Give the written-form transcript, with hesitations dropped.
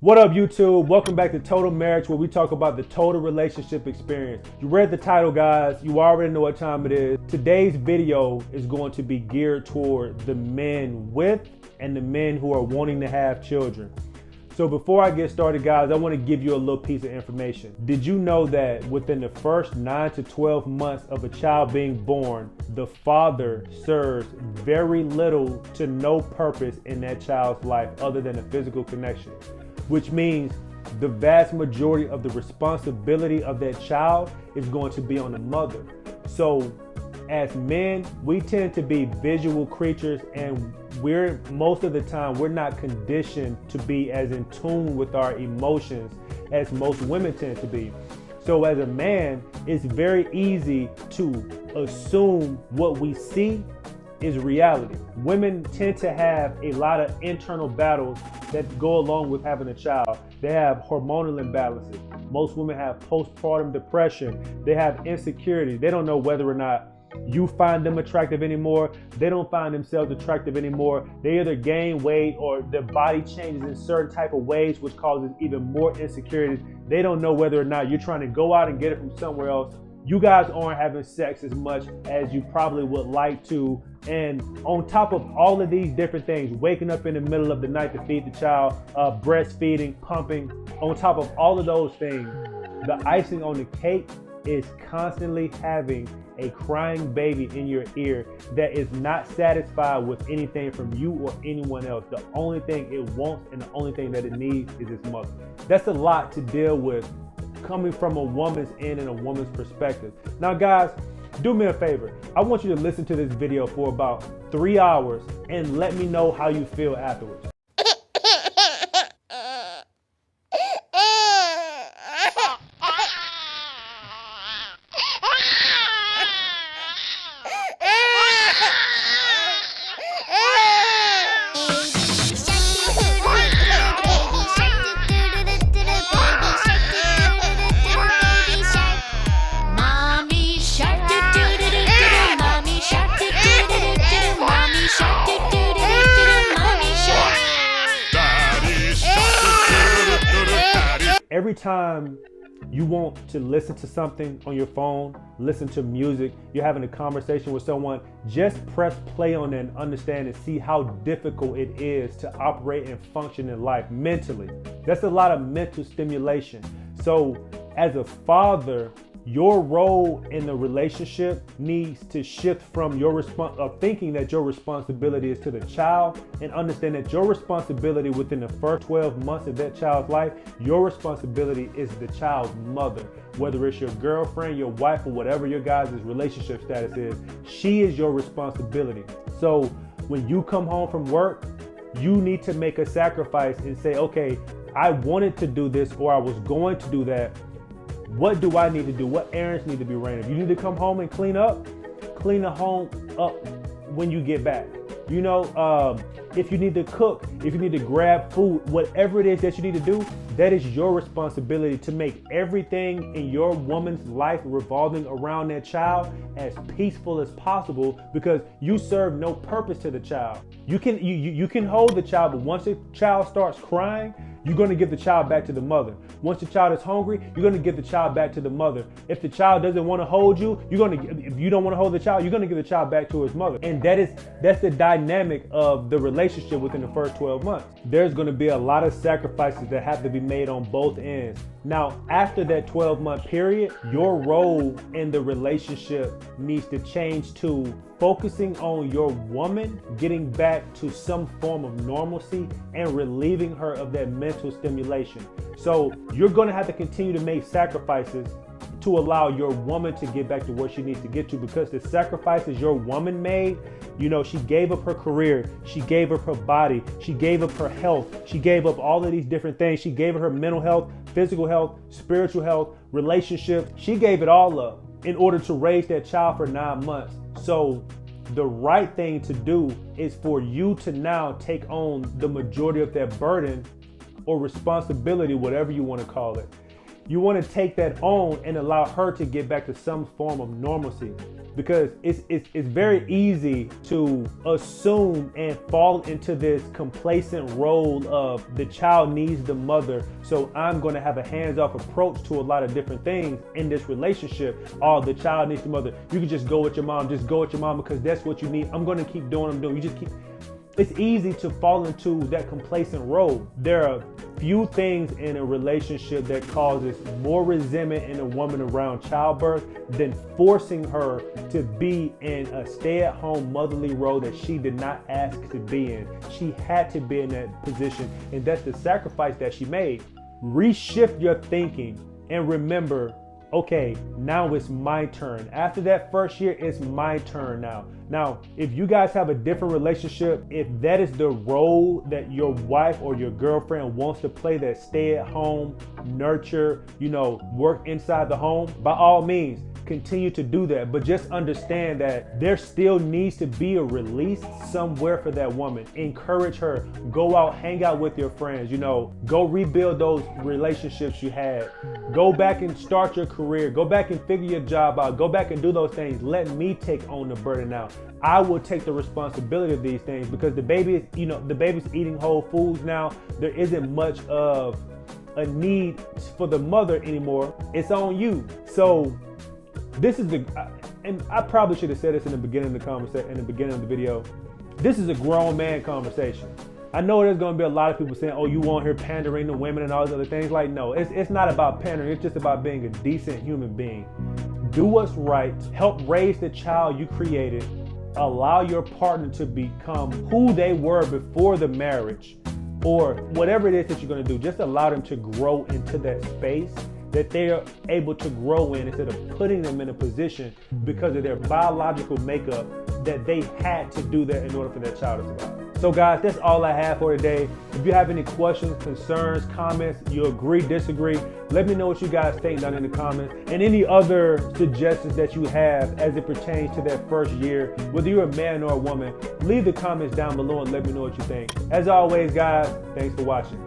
What up, YouTube? Welcome back to Total Marriage, where we talk about the total relationship experience. You read the title, guys. You already know what time it is. Today's video is going to be geared toward the men with and the men who are wanting to have children. So before I get started, guys, I want to give you a little piece of information. Did you know that within the first 9 to 12 months of a child being born, the father serves very little to no purpose in that child's life other than a physical connection? Which means the vast majority of the responsibility of that child is going to be on the mother. So as men, we tend to be visual creatures, and most of the time we're not conditioned to be as in tune with our emotions as most women tend to be. So as a man, it's very easy to assume what we see is reality. Women tend to have a lot of internal battles that go along with having a child. They have hormonal imbalances. Most women have postpartum depression. They have insecurity. They don't know whether or not you find them attractive anymore. They don't find themselves attractive anymore. They either gain weight or their body changes in certain type of ways, which causes even more insecurity. They don't know whether or not you're trying to go out and get it from somewhere else. You guys aren't having sex as much as you probably would like to. And on top of all of these different things, waking up in the middle of the night to feed the child, breastfeeding, pumping, on top of all of those things, the icing on the cake is constantly having a crying baby in your ear that is not satisfied with anything from you or anyone else. The only thing it wants and the only thing that it needs is its mother. That's a lot to deal with coming from a woman's end and a woman's perspective. Now, guys, do me a favor. I want you to listen to this video for about 3 hours and let me know how you feel afterwards. Every time you want to listen to something on your phone, listen to music, you're having a conversation with someone, just press play on it and understand and see how difficult it is to operate and function in life mentally. That's a lot of mental stimulation. So as a father, your role in the relationship needs to shift from your thinking that your responsibility is to the child, and understand that your responsibility within the first 12 months of that child's life, your responsibility is the child's mother. Whether it's your girlfriend, your wife, or whatever your guys' relationship status is, she is your responsibility. So when you come home from work, you need to make a sacrifice and say, okay, I wanted to do this, or I was going to do that. What do I need to do? What errands need to be ran? If you need to come home and clean the home up when you get back. You know, if you need to cook, if you need to grab food, whatever it is that you need to do, that is your responsibility to make everything in your woman's life revolving around that child as peaceful as possible, because you serve no purpose to the child. You can hold the child, but once the child starts crying, you're going to give the child back to the mother. Once the child is hungry, you're going to give the child back to the mother. If the child doesn't want to hold you, if you don't want to hold the child, you're going to give the child back to his mother. And that's the dynamic of the relationship within the first 12 months. There's going to be a lot of sacrifices that have to be made on both ends. Now, after that 12-month period, your role in the relationship needs to change to focusing on your woman getting back to some form of normalcy and relieving her of that mental stimulation. So you're going to have to continue to make sacrifices to allow your woman to get back to where she needs to get to, because the sacrifices your woman made, you know, she gave up her career, she gave up her body, she gave up her health, she gave up all of these different things. She gave her mental health, physical health, spiritual health, relationships. She gave it all up in order to raise that child for 9 months. So the right thing to do is for you to now take on the majority of that burden or responsibility, whatever you want to call it. You want to take that on and allow her to get back to some form of normalcy. because it's very easy to assume and fall into this complacent role of the child needs the mother, so I'm going to have a hands-off approach to a lot of different things in this relationship. Oh, the child needs the mother. You can just go with your mom. Just go with your mom because that's what you need. I'm going to keep doing what I'm doing. You just keep. It's easy to fall into that complacent role. There are few things in a relationship that causes more resentment in a woman around childbirth than forcing her to be in a stay-at-home motherly role that she did not ask to be in. She had to be in that position, and that's the sacrifice that she made. Reshift your thinking and remember, okay, now it's my turn. After that first year, it's my turn now. Now, if you guys have a different relationship, if that is the role that your wife or your girlfriend wants to play, that stay at home, nurture, work inside the home, by all means, continue to do that. But just understand that there still needs to be a release somewhere for that woman. Encourage her. Go out, hang out with your friends, go rebuild those relationships you had. Go back and start your career. Go back and figure your job out. Go back and do those things. Let me take on the burden now. I will take the responsibility of these things because the baby's eating whole foods now. There isn't much of a need for the mother anymore. It's on you. So this is and I probably should have said this in the beginning of the conversation, in the beginning of the video. This is a grown man conversation. I know there's going to be a lot of people saying, oh, you want her pandering to women and all these other things. Like, no, it's not about pandering. It's just about being a decent human being. Do what's right. Help raise the child you created. Allow your partner to become who they were before the marriage, or whatever it is that you're going to do. Just allow them to grow into that space that they are able to grow in, instead of putting them in a position because of their biological makeup that they had to do that in order for their child to survive. So guys, that's all I have for today. If you have any questions, concerns, comments, you agree, disagree, let me know what you guys think down in the comments, and any other suggestions that you have as it pertains to that first year, whether you're a man or a woman. Leave the comments down below and let me know what you think. As always, guys, thanks for watching.